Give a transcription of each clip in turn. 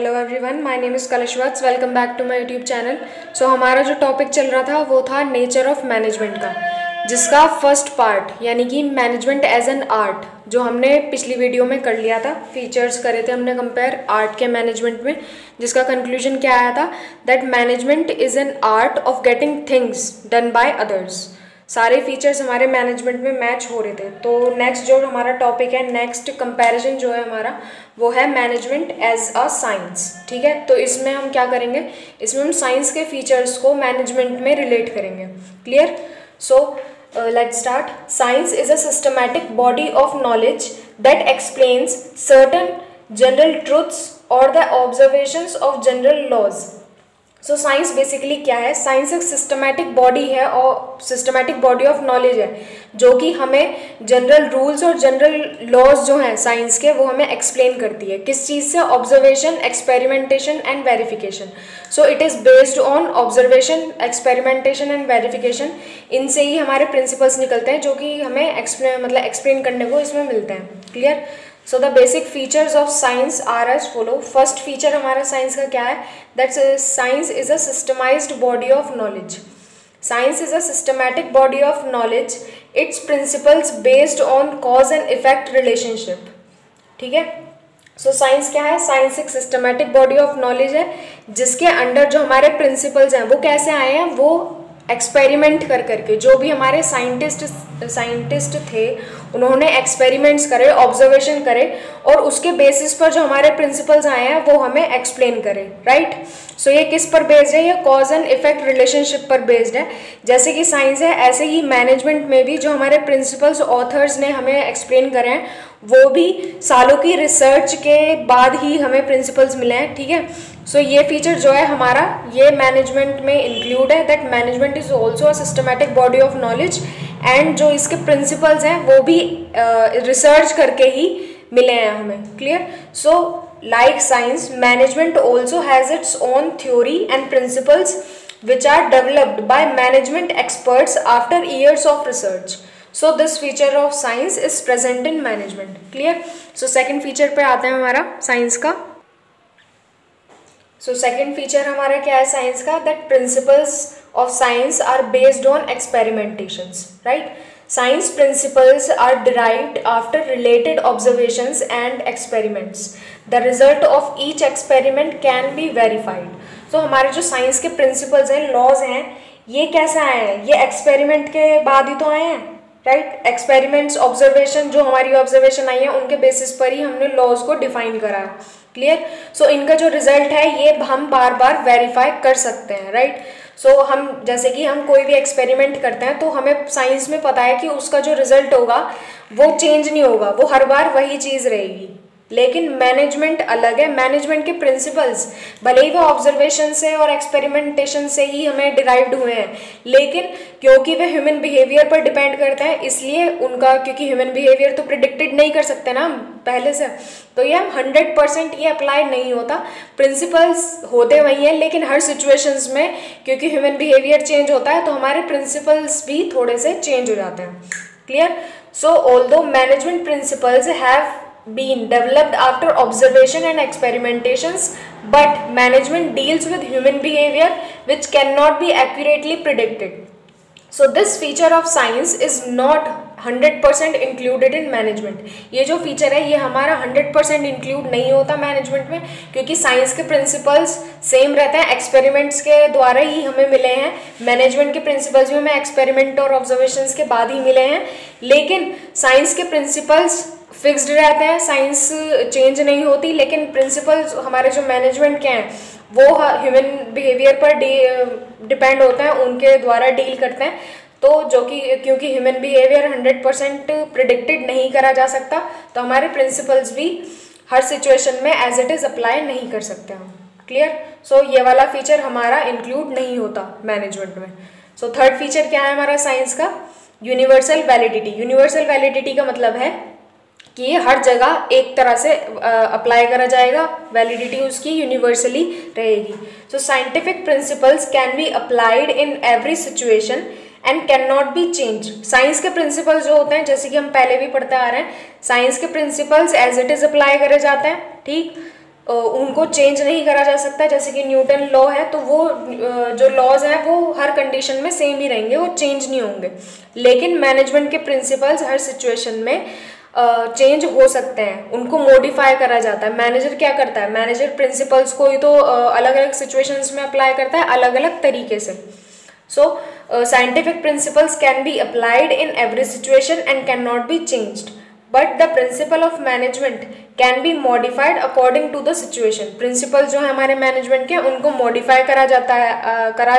Hello everyone, my name is Kalash Vats. Welcome back to my YouTube channel. So हमारा जो topic चल रहा था वो था नेचर ऑफ मैनेजमेंट का, जिसका फर्स्ट पार्ट यानी कि मैनेजमेंट एज एन आर्ट जो हमने पिछली वीडियो में कर लिया था। फीचर्स करे थे हमने कंपेयर आर्ट के मैनेजमेंट में, जिसका कंक्लूजन क्या आया था that management is an art of getting things done by others. सारे फीचर्स हमारे मैनेजमेंट में मैच हो रहे थे। तो नेक्स्ट जो हमारा टॉपिक है, नेक्स्ट कंपैरिजन जो है हमारा, वो है मैनेजमेंट एज अ साइंस। ठीक है, तो इसमें हम क्या करेंगे, इसमें हम साइंस के फीचर्स को मैनेजमेंट में रिलेट करेंगे। Clear? So let's start. Science is a systematic body of knowledge that explains certain general truths और the observations of general laws. So science basically क्या है? साइंस एक सिस्टमैटिक बॉडी है और सिस्टमैटिक बॉडी ऑफ नॉलेज है जो कि हमें जनरल रूल्स और जनरल लॉज जो हैं साइंस के, वो हमें एक्सप्लेन करती है। किस चीज़ से? Observation, experimentation and verification. So it is based on observation, experimentation and verification. इनसे ही हमारे प्रिंसिपल्स निकलते हैं जो कि हमें एक्सप्लेन करने को इसमें मिलते हैं। Clear? So the basic features of science are as follow. First feature हमारा साइंस का क्या है? That science is a systemized body of knowledge. Science is a systematic body of knowledge, its principles based on cause and effect relationship. ठीक है, so science क्या है? Science एक systematic body of knowledge है जिसके अंडर जो हमारे principles हैं वो कैसे आए हैं? वो एक्सपेरिमेंट कर करके, जो भी हमारे साइंटिस्ट थे उन्होंने एक्सपेरिमेंट्स करे, ऑब्जर्वेशन करे और उसके बेसिस पर जो हमारे प्रिंसिपल्स आए हैं वो हमें एक्सप्लेन करें। राइट? सो ये किस पर बेस्ड है? ये कॉज एंड इफेक्ट रिलेशनशिप पर बेस्ड है। जैसे कि साइंस है, ऐसे ही मैनेजमेंट में भी जो हमारे प्रिंसिपल्स ऑथर्स ने हमें एक्सप्लेन करे हैं वो भी सालों की रिसर्च के बाद ही हमें प्रिंसिपल्स मिले हैं। ठीक है, सो ये फीचर जो है हमारा, ये मैनेजमेंट में इंक्लूड है that management is also a systematic body of knowledge and जो इसके प्रिंसिपल्स हैं वो भी रिसर्च करके ही मिले हैं हमें। Clear? So like science, management also has its own theory and principles which are developed by management experts after years of research. So this feature of science is present in management. Clear? So second feature पे आते हैं हमारा science का। सो second feature हमारा क्या है science का? That principles of science are based on experimentations. Right? Science principles are derived after related observations and experiments. The result of each experiment can be verified. So हमारे जो science के principles हैं, laws हैं, ये कैसे आए हैं? ये एक्सपेरिमेंट के बाद ही तो आए हैं। राइट? एक्सपेरिमेंट्स, ऑब्जर्वेशन, जो हमारी ऑब्जर्वेशन आई है उनके बेसिस पर ही हमने लॉज को डिफाइन करा है। क्लियर? सो इनका जो रिजल्ट है ये हम बार बार वेरीफाई कर सकते हैं। राइट? सो हम जैसे कि हम कोई भी एक्सपेरिमेंट करते हैं तो हमें साइंस में पता है कि उसका जो रिजल्ट होगा वो चेंज नहीं होगा, वो हर बार वही चीज़ रहेगी। लेकिन मैनेजमेंट अलग है। मैनेजमेंट के प्रिंसिपल्स भले ही वो ऑब्जर्वेशन से और एक्सपेरिमेंटेशन से ही हमें डिराइव्ड हुए हैं, लेकिन क्योंकि वे ह्यूमन बिहेवियर पर डिपेंड करते हैं इसलिए उनका, क्योंकि ह्यूमन बिहेवियर तो प्रिडिक्टेड नहीं कर सकते ना हम पहले से, तो ये हम 100% ये अप्लाई नहीं होता। प्रिंसिपल्स होते वही हैं लेकिन हर सिचुएशंस में क्योंकि ह्यूमन बिहेवियर चेंज होता है तो हमारे प्रिंसिपल्स भी थोड़े से चेंज हो जाते हैं। Clear? So although management principles have been developed after observation and experimentations, but management deals with human behavior which cannot be accurately predicted. So this feature of science is not 100% included in management. ये जो feature है ये हमारा 100% include नहीं होता management में, क्योंकि science के प्रिंसिपल्स सेम रहते हैं, एक्सपेरिमेंट्स के द्वारा ही हमें मिले हैं। मैनेजमेंट के प्रिंसिपल्स भी हमें एक्सपेरिमेंट और ऑब्जर्वेशंस के बाद ही मिले हैं, लेकिन साइंस के प्रिंसिपल्स फिक्स्ड रहते हैं, साइंस चेंज नहीं होती। लेकिन प्रिंसिपल्स हमारे जो मैनेजमेंट के हैं वो ह्यूमन बिहेवियर पर डिपेंड होते हैं, उनके द्वारा डील करते हैं। तो जो कि क्योंकि ह्यूमन बिहेवियर 100% प्रिडिक्टेड नहीं करा जा सकता, तो हमारे प्रिंसिपल्स भी हर सिचुएशन में एज इट इज़ अप्लाई नहीं कर सकते हम। क्लियर? सो ये वाला फीचर हमारा इंक्लूड नहीं होता मैनेजमेंट में। सो थर्ड फीचर क्या है हमारा साइंस का? Universal validity. यूनिवर्सल वैलिडिटी का मतलब है कि ये हर जगह एक तरह से अप्लाई करा जाएगा, वैलिडिटी उसकी यूनिवर्सली रहेगी। सो scientific principles can be applied in every situation and can not B change. Science के प्रिंसिपल्स जो होते हैं, जैसे कि हम पहले भी पढ़ते आ रहे हैं, साइंस के principles as it is apply करे जाते हैं। ठीक? उनको चेंज नहीं करा जा सकता। जैसे कि न्यूटन लॉ है, तो वो जो लॉज हैं वो हर कंडीशन में सेम ही रहेंगे, वो चेंज नहीं होंगे। लेकिन मैनेजमेंट के प्रिंसिपल्स हर सिचुएशन में चेंज हो सकते हैं, उनको मॉडिफाई करा जाता है। मैनेजर क्या करता है, मैनेजर प्रिंसिपल्स को ही तो अलग अलग सिचुएशंस में अप्लाई करता है, अलग अलग तरीके से। So scientific principles can be applied in every situation and can not be changed, but the principle of management can be modified according to the situation. Principle जो है हमारे मैनेजमेंट के, उनको मॉडिफाई करा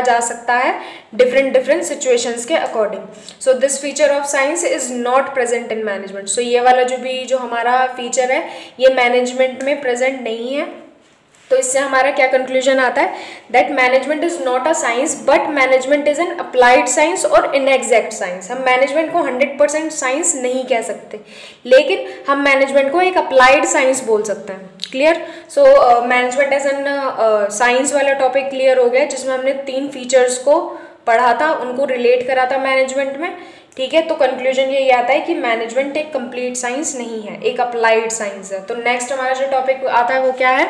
जा सकता है डिफरेंट सिचुएशंस के according. So this feature of science is not present in management. So ये वाला जो हमारा फीचर है ये मैनेजमेंट में प्रेजेंट नहीं है। तो इससे हमारा क्या कंक्लूजन आता है, that management is not a science but management is an applied science और इनएग्जैक्ट साइंस। हम मैनेजमेंट को 100% साइंस नहीं कह सकते, लेकिन हम मैनेजमेंट को एक अप्लाइड साइंस बोल सकते हैं। Clear? So management as an science वाला टॉपिक क्लियर हो गया, जिसमें हमने 3 फीचर्स को पढ़ा था, उनको रिलेट करा था मैनेजमेंट में। ठीक है, तो कंक्लूजन यही आता है कि मैनेजमेंट एक कंप्लीट साइंस नहीं है, एक अप्लाइड साइंस है। तो नेक्स्ट हमारा जो टॉपिक आता है वो क्या है,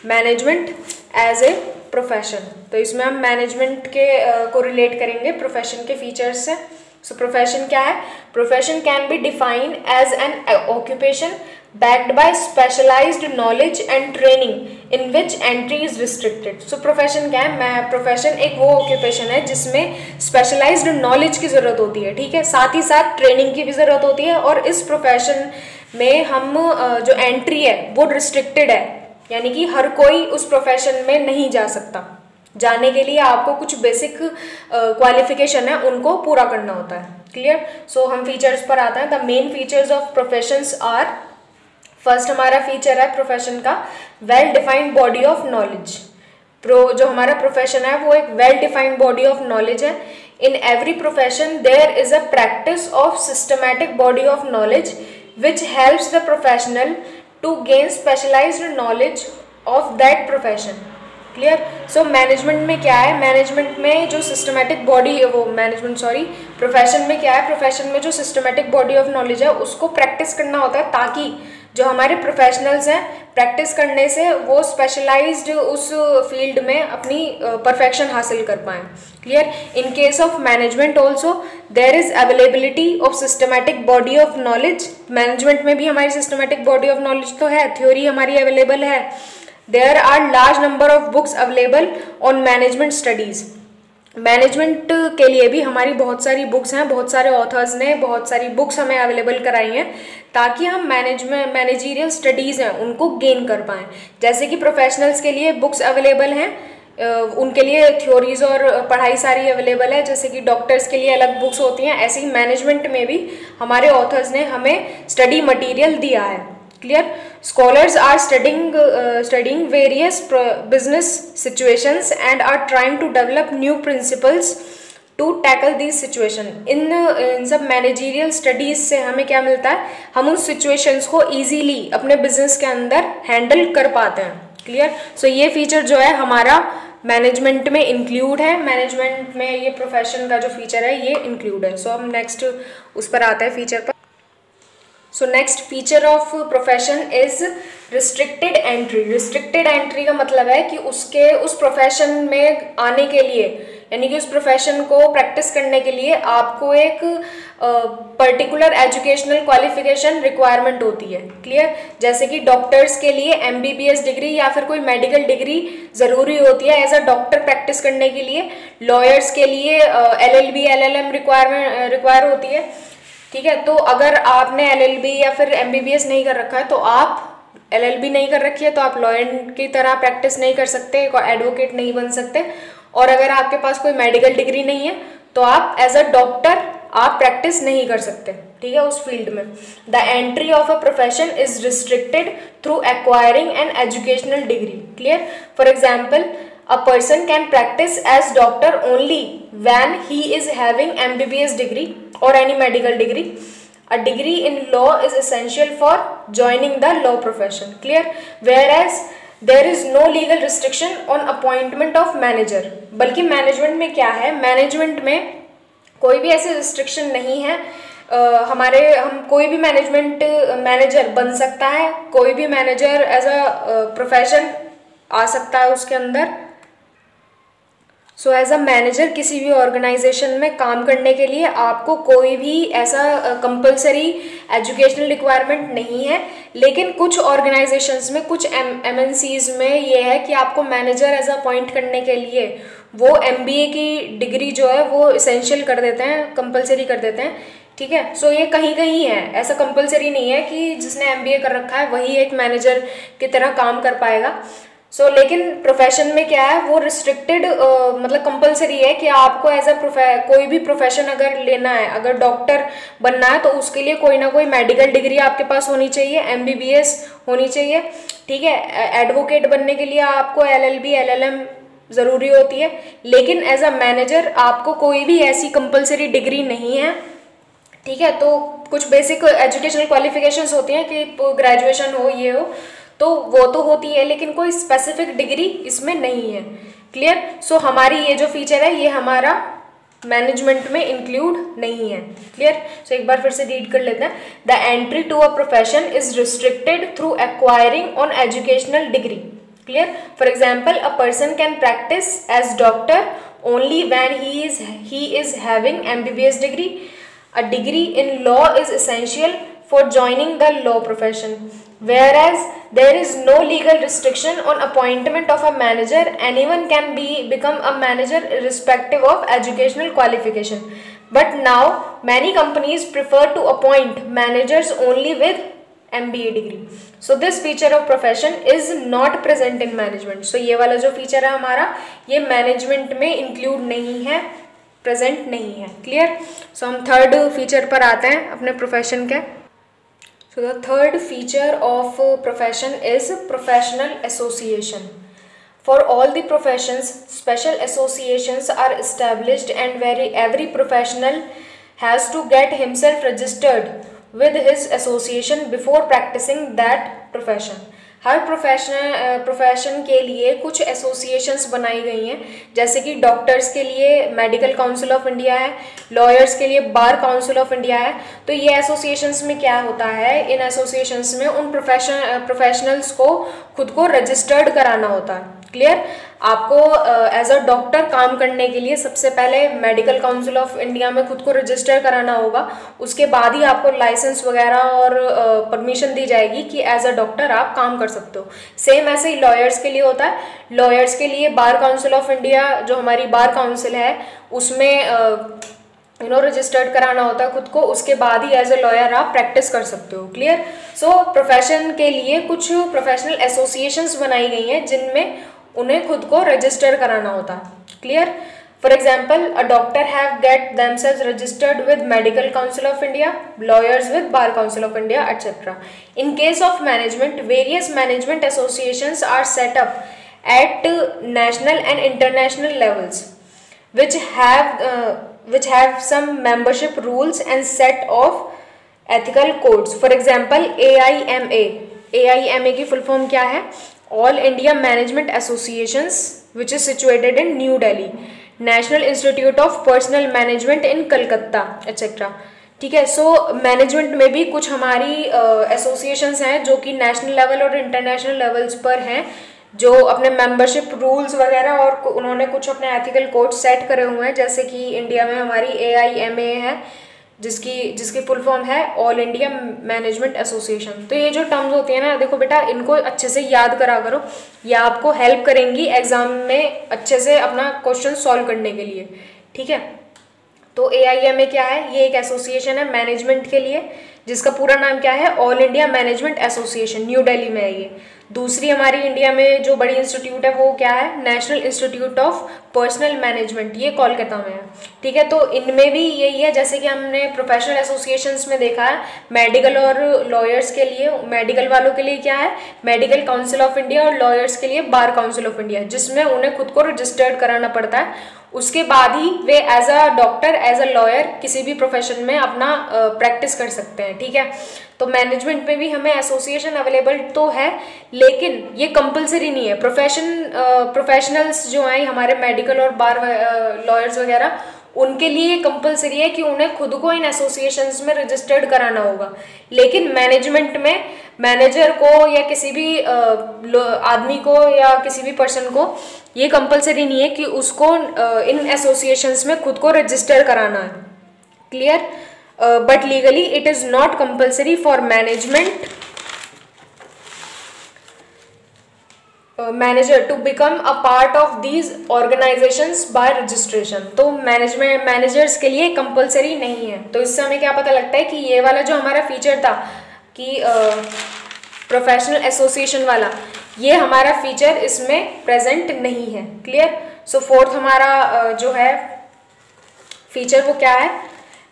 मैनेजमेंट एज ए प्रोफेशन। तो इसमें हम मैनेजमेंट के को रिलेट करेंगे प्रोफेशन के फीचर्स से। सो प्रोफेशन क्या है, profession can be defined as an occupation backed by specialized knowledge and training in which entry is restricted। so profession क्या है, प्रोफेशन एक वो ऑक्यूपेशन है जिसमें स्पेशलाइज्ड नॉलेज की ज़रूरत होती है, ठीक है, साथ ही साथ ट्रेनिंग की भी ज़रूरत होती है। और इस प्रोफेशन में हम जो एंट्री है वो रिस्ट्रिक्टेड है, यानी कि हर कोई उस प्रोफेशन में नहीं जा सकता। जाने के लिए आपको कुछ बेसिक क्वालिफिकेशन है, उनको पूरा करना होता है। क्लियर? सो हम फीचर्स पर आते हैं। The main features of professions are, first हमारा फीचर है प्रोफेशन का, well defined body of knowledge. जो हमारा प्रोफेशन है वो एक well defined body of knowledge है। In every profession there is a practice of systematic body of knowledge which helps the professional to gain specialised knowledge of that profession. Clear? So management में क्या है, management में जो systematic body profession में क्या है, profession में जो सिस्टमैटिक बॉडी ऑफ नॉलेज है उसको प्रैक्टिस करना होता है, ताकि जो हमारे प्रोफेशनल्स हैं प्रैक्टिस करने से वो स्पेशलाइज्ड उस फील्ड में अपनी परफेक्शन हासिल कर पाएँ। Clear? In case of management also there is availability of systematic body of knowledge. Management में भी हमारी सिस्टमैटिक बॉडी ऑफ नॉलेज तो है, थ्योरी हमारी अवेलेबल है। There are large number of books available on management studies. Management के लिए भी हमारी बहुत सारी बुक्स हैं, बहुत सारे ऑथर्स ने बहुत सारी बुक्स हमें अवेलेबल कराई हैं, ताकि हम मैनेजरियल स्टडीज़ हैं उनको गेन कर पाएँ। जैसे कि प्रोफेशनल्स के लिए बुक्स अवेलेबल हैं, उनके लिए थ्योरीज और पढ़ाई सारी अवेलेबल है, जैसे कि डॉक्टर्स के लिए अलग बुक्स होती हैं, ऐसे ही मैनेजमेंट में भी हमारे ऑथर्स ने हमें स्टडी मटेरियल दिया है। Clear? Scholars are studying various business situations and are trying to develop new principles to tackle these situation। इन सब मैनेजरियल स्टडीज़ से हमें क्या मिलता है, हम उन सिचुएशंस को ईजीली अपने बिजनेस के अंदर हैंडल कर पाते हैं। क्लियर? सो ये फीचर जो है हमारा मैनेजमेंट में इंक्लूड है, मैनेजमेंट में ये प्रोफेशन का जो फीचर है ये इंक्लूड है। सो हम नेक्स्ट उस पर आते हैं फीचर पर। So next feature of profession is restricted entry. Restricted entry का मतलब है कि उस प्रोफेशन में आने के लिए, यानी कि उस प्रोफेशन को प्रैक्टिस करने के लिए आपको एक पर्टिकुलर एजुकेशनल क्वालिफिकेशन रिक्वायरमेंट होती है। क्लियर? जैसे कि डॉक्टर्स के लिए MBBS डिग्री या फिर कोई मेडिकल डिग्री ज़रूरी होती है एज अ डॉक्टर प्रैक्टिस करने के लिए। लॉयर्स के लिए LLB LLM रिक्वायर होती है। ठीक है, तो अगर आपने LLB या फिर MBBS नहीं कर रखा है, तो आप LLB नहीं कर रखी है तो आप लॉयर की तरह प्रैक्टिस नहीं कर सकते, एडवोकेट नहीं बन सकते। और अगर आपके पास कोई मेडिकल डिग्री नहीं है तो आप एज अ डॉक्टर आप प्रैक्टिस नहीं कर सकते, ठीक है, उस फील्ड में। The entry of a profession is restricted through acquiring an educational degree. Clear? For example, a person can practice as doctor only when he is having MBBS degree or any medical degree. A degree in law is essential for joining the law profession. Clear? Whereas there is no legal restriction on appointment of manager. बल्कि management में क्या है, management में कोई भी ऐसी restriction नहीं है हम कोई भी मैनेजर बन सकता है, कोई भी मैनेजर एज अ प्रोफेशन आ सकता है उसके अंदर। सो एज अ मैनेजर किसी भी ऑर्गेनाइजेशन में काम करने के लिए आपको कोई भी ऐसा कंपलसरी एजुकेशनल रिक्वायरमेंट नहीं है, लेकिन कुछ ऑर्गेनाइजेशंस में, कुछ MNCs में ये है कि आपको मैनेजर एज अपॉइंट करने के लिए वो MBA की डिग्री जो है वो इसेंशियल कर देते हैं, कंपलसरी कर देते हैं। ठीक है, सो ये कहीं कहीं है, ऐसा कंपलसरी नहीं है कि जिसने MBA कर रखा है वही एक मैनेजर की तरह काम कर पाएगा। लेकिन प्रोफेशन में क्या है, वो रिस्ट्रिक्टेड मतलब कंपलसरी है कि आपको एज कोई भी प्रोफेशन अगर लेना है, अगर डॉक्टर बनना है तो उसके लिए कोई ना कोई मेडिकल डिग्री आपके पास होनी चाहिए, MBBS होनी चाहिए। ठीक है, एडवोकेट बनने के लिए आपको LLB LLM ज़रूरी होती है, लेकिन एज अ मैनेजर आपको कोई भी ऐसी कंपलसरी डिग्री नहीं है। ठीक है, तो कुछ बेसिक एजुकेशनल क्वालिफिकेशंस होती हैं कि ग्रेजुएशन हो, ये हो, तो वो तो होती है, लेकिन कोई स्पेसिफिक डिग्री इसमें नहीं है। क्लियर? सो हमारी ये जो फीचर है ये हमारा मैनेजमेंट में इंक्लूड नहीं है। क्लियर? सो एक बार फिर से रीड कर लेते हैं। The entry to a profession is restricted through acquiring on educational degree. Clear? For example, a person can practice as doctor only when he is having MBBS degree. A degree in law is essential for joining the law profession. Whereas there is no legal restriction on appointment of a manager, anyone can become a manager irrespective of educational qualification. But now many companies prefer to appoint managers only with MBA degree. So this feature of profession is not present in management. So ये वाला जो feature है हमारा, ये management में include नहीं है, present नहीं है। क्लियर? सो हम थर्ड फीचर पर आते हैं अपने प्रोफेशन के। So the third feature of profession is professional association. For all the professions special associations are established and every professional has to get himself registered with his association before practising that profession. हर profession के लिए कुछ associations बनाई गई हैं, जैसे कि doctors के लिए मेडिकल काउंसिल ऑफ इंडिया है, लॉयर्स के लिए बार काउंसिल ऑफ इंडिया है। तो ये एसोसिएशंस में क्या होता है, इन एसोसिएशंस में उन प्रोफेशनल्स को खुद को रजिस्टर्ड कराना होता है। क्लियर? आपको एज अ डॉक्टर काम करने के लिए सबसे पहले मेडिकल काउंसिल ऑफ इंडिया में खुद को रजिस्टर कराना होगा, उसके बाद ही आपको लाइसेंस वगैरह और परमिशन दी जाएगी कि एज अ डॉक्टर आप काम कर सकते हो। सेम ऐसे ही लॉयर्स के लिए होता है। लॉयर्स के लिए बार काउंसिल ऑफ इंडिया, जो हमारी बार काउंसिल है, उसमें रजिस्टर्ड कराना होता है खुद को, उसके बाद ही एज ए लॉयर आप प्रैक्टिस कर सकते हो। क्लियर? सो प्रोफेशन के लिए कुछ प्रोफेशनल एसोसिएशंस बनाई गई हैं जिनमें उन्हें खुद को रजिस्टर कराना होता है। Clear? For example, a doctor have get themselves registered with medical council of India, lawyers with bar council of India, etcetera. In case of management, various management associations are set up at national and international levels which have some membership rules and set of ethical codes. For example, AIMA. AIMA की full form क्या है? All India Management Associations, which is situated in New Delhi, National Institute of Personnel Management in Kolkata, etc. ठीक है, सो management में भी कुछ हमारी associations हैं जो कि नेशनल लेवल और इंटरनेशनल लेवल्स पर हैं, जो अपने मेंबरशिप रूल्स वगैरह और उन्होंने कुछ अपने एथिकल कोड सेट करे हुए हैं। जैसे कि इंडिया में हमारी AIMA है, जिसकी फुल फॉर्म है ऑल इंडिया मैनेजमेंट एसोसिएशन। तो ये जो टर्म्स होती है ना, देखो बेटा, इनको अच्छे से याद करा करो, ये आपको हेल्प करेंगी एग्जाम में अच्छे से अपना क्वेश्चन सॉल्व करने के लिए। ठीक है, तो AIMA क्या है? ये एक एसोसिएशन है मैनेजमेंट के लिए, जिसका पूरा नाम क्या है? All India management association, new Delhi में है ये। दूसरी हमारी इंडिया में जो बड़ी इंस्टीट्यूट है वो क्या है? National institute of personal management, ये कोलकाता में है। ठीक है, तो इनमें भी यही है, जैसे कि हमने प्रोफेशनल एसोसिएशंस में देखा है, मेडिकल और लॉयर्स के लिए, मेडिकल वालों के लिए क्या है? मेडिकल काउंसिल ऑफ इंडिया, और लॉयर्स के लिए बार काउंसिल ऑफ इंडिया, जिसमें उन्हें खुद को रजिस्टर्ड कराना पड़ता है। उसके बाद ही वे as a doctor, as a lawyer किसी भी प्रोफेशन में अपना प्रैक्टिस कर सकते हैं। ठीक है, तो मैनेजमेंट में भी हमें एसोसिएशन अवेलेबल तो है, लेकिन ये कंपलसरी नहीं है। प्रोफेशनल्स जो हैं हमारे मेडिकल और बार लॉयर्स वगैरह, उनके लिए कंपलसरी है कि उन्हें खुद को इन एसोसिएशंस में रजिस्टर्ड कराना होगा। लेकिन मैनेजमेंट में मैनेजर को या किसी भी आदमी को या किसी भी पर्सन को ये कंपलसरी नहीं है कि उसको इन एसोसिएशंस में खुद को रजिस्टर कराना है। Clear? But legally it is not compulsory for management manager to become a part of these organisations by registration. तो मैनेजर्स के लिए कंपलसरी नहीं है। तो इससे हमें क्या पता लगता है कि ये वाला जो हमारा फीचर था कि प्रोफेशनल एसोसिएशन वाला, ये हमारा फीचर इसमें प्रेजेंट नहीं है। क्लियर? सो फोर्थ हमारा जो है फीचर वो क्या है?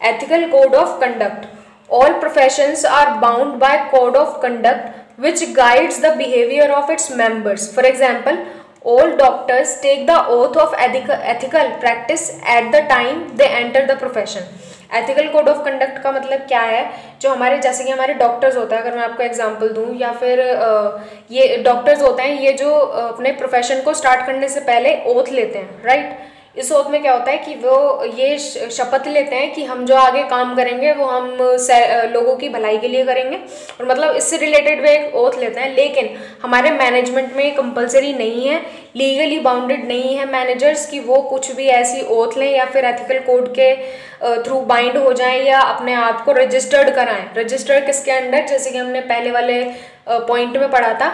Ethical code of conduct. All professions are bound by code of conduct which guides the behavior of its members. For example, all doctors take the oath of ethical practice at the time they enter the profession. Ethical code of conduct का मतलब क्या है? जो हमारे जैसे कि हमारे doctors होता है, अगर मैं आपको एग्जांपल दूं, या फिर ये डॉक्टर्स होते हैं, ये जो अपने प्रोफेशन को स्टार्ट करने से पहले ओथ लेते हैं, राइट? इस ओथ में क्या होता है कि वो ये शपथ लेते हैं कि हम जो आगे काम करेंगे वो हम लोगों की भलाई के लिए करेंगे, और मतलब इससे रिलेटेड वे एक ओथ लेते हैं। लेकिन हमारे मैनेजमेंट में कंपलसरी नहीं है, लीगली बाउंडेड नहीं है मैनेजर्स कि वो कुछ भी ऐसी ओथ लें या फिर एथिकल कोड के थ्रू बाइंड हो जाएं या अपने आप को रजिस्टर्ड कराएं। रजिस्टर्ड किसके अंडर? जैसे कि हमने पहले वाले पॉइंट में पढ़ा था,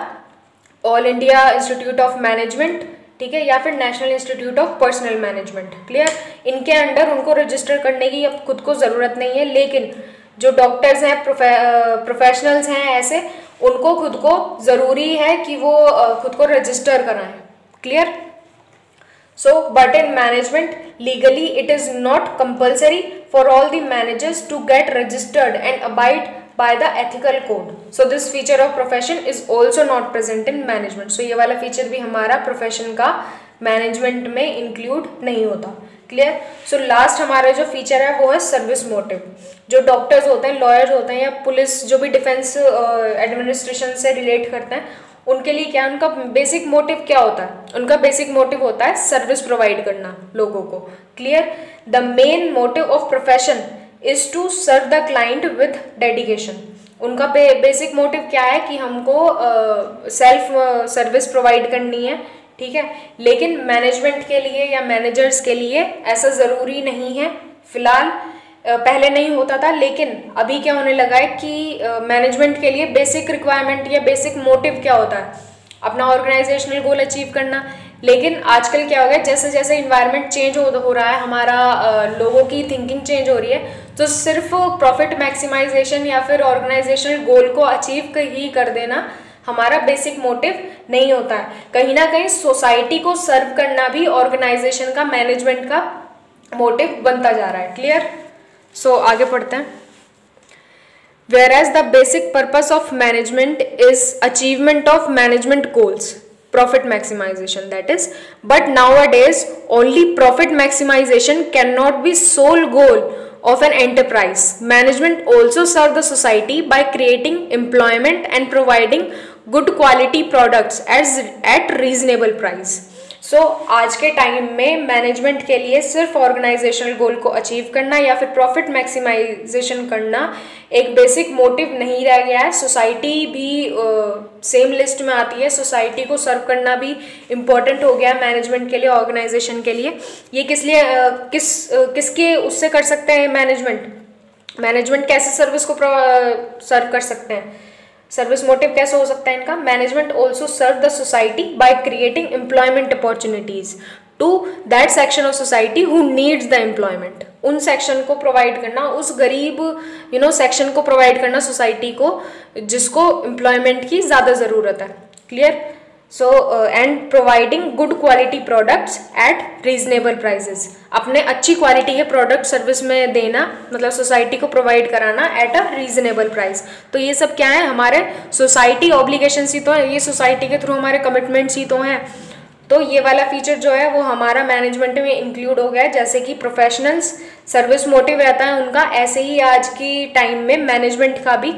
all India institute of management, ठीक है, या फिर national institute of personal management. Clear? इनके अंडर उनको रजिस्टर करने की अब खुद को ज़रूरत नहीं है। लेकिन जो डॉक्टर्स हैं, प्रोफेशनल्स हैं ऐसे, उनको खुद को ज़रूरी है कि वो खुद को रजिस्टर कराएं। Clear? So but in management legally it is not compulsory for all the managers to get registered and abide by the ethical code. So this feature of profession is also not present in management. So ये वाला feature भी हमारा profession का management में include नहीं होता। Clear? So last हमारा जो फीचर है वो है सर्विस मोटिव। जो डॉक्टर्स होते हैं, लॉयर्स होते हैं, या पुलिस जो भी डिफेंस एडमिनिस्ट्रेशन से रिलेट करते हैं, उनके लिए क्या, उनका बेसिक मोटिव क्या होता है? उनका बेसिक मोटिव होता है सर्विस प्रोवाइड करना लोगों को। Clear? The main motive of profession is to serve the client with dedication. उनका बेसिक मोटिव क्या है कि हमको सेल्फ सर्विस प्रोवाइड करनी है, ठीक है। लेकिन मैनेजमेंट के लिए या मैनेजर्स के लिए ऐसा ज़रूरी नहीं है फिलहाल। पहले नहीं होता था, लेकिन अभी क्या होने लगा है कि मैनेजमेंट के लिए बेसिक रिक्वायरमेंट या बेसिक मोटिव क्या होता है? अपना ऑर्गेनाइजेशनल गोल अचीव करना। लेकिन आजकल क्या हो गया, जैसे जैसे इन्वायरमेंट चेंज हो रहा है, हमारा लोगों की थिंकिंग चेंज हो रही है, तो सिर्फ प्रॉफिट मैक्सिमाइजेशन या फिर ऑर्गेनाइजेशनल गोल को अचीव ही कर देना हमारा बेसिक मोटिव नहीं होता है। कहीं ना कहीं सोसाइटी को सर्व करना भी ऑर्गेनाइजेशन का, मैनेजमेंट का मोटिव बनता जा रहा है। क्लियर? सो आगे पढ़ते हैं। Whereas the basic purpose of management is achievement of management goals, profit maximization that is, but nowadays only profit maximization cannot be sole goal of an enterprise. Management also serve the society by creating employment and providing good quality products at reasonable price. सो आज के time में management के लिए सिर्फ organisational गोल को achieve करना या फिर प्रॉफिट मैक्सिमाइजेशन करना एक बेसिक मोटिव नहीं रह गया है। सोसाइटी भी सेम लिस्ट में आती है। सोसाइटी को सर्व करना भी इम्पॉर्टेंट हो गया है मैनेजमेंट के लिए, ऑर्गेनाइजेशन के लिए। ये किस लिए किसके उससे कर सकते हैं मैनेजमेंट कैसे सर्विस को सर्व कर सकते हैं? सर्विस मोटिव कैसे हो सकता है इनका? Management also serve the society by creating employment opportunities to that section of society who needs the employment. उन सेक्शन को प्रोवाइड करना, उस गरीब सेक्शन को प्रोवाइड करना सोसाइटी को, जिसको एम्प्लॉयमेंट की ज़्यादा ज़रूरत है। Clear? So and providing good quality products at reasonable prices. अपने अच्छी क्वालिटी के प्रोडक्ट सर्विस में देना, मतलब सोसाइटी को प्रोवाइड कराना एट अ रीजनेबल प्राइस। तो ये सब क्या है? हमारे सोसाइटी ऑब्लिगेशंस ही तो है, ये सोसाइटी के थ्रू हमारे कमिटमेंट्स ही तो हैं। तो ये वाला फीचर जो है वो हमारा मैनेजमेंट में इंक्लूड हो गया है। जैसे कि प्रोफेशनल्स सर्विस मोटिव रहता है उनका, ऐसे ही आज की टाइम में मैनेजमेंट का भी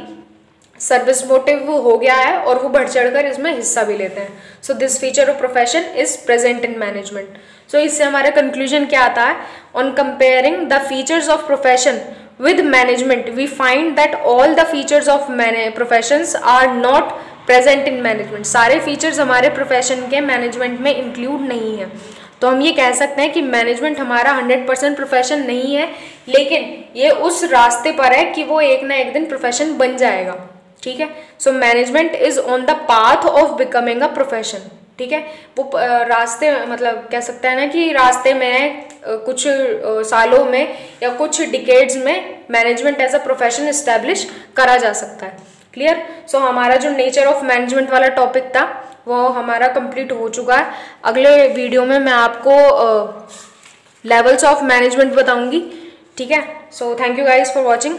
सर्विस मोटिव हो गया है और वो बढ़ चढ़कर इसमें हिस्सा भी लेते हैं। So this feature of profession is present in management. So इससे हमारा कंक्लूजन क्या आता है, on comparing the features of profession with management we find that all the features of professions are not present in management. सारे features हमारे profession के management में include नहीं है। तो हम ये कह सकते हैं कि मैनेजमेंट हमारा 100% प्रोफेशन नहीं है, लेकिन ये उस रास्ते पर है कि वो एक ना एक दिन प्रोफेशन बन जाएगा। ठीक है, so management is on the path of becoming a profession. ठीक है, वो रास्ते मतलब कह सकते हैं ना कि रास्ते में कुछ सालों में या कुछ डिकेड्स में management as a profession establish करा जा सकता है। क्लियर। सो हमारा जो नेचर ऑफ मैनेजमेंट वाला टॉपिक था वो हमारा कंप्लीट हो चुका है। अगले वीडियो में मैं आपको लेवल्स ऑफ मैनेजमेंट बताऊंगी। ठीक है, so thank you guys for watching.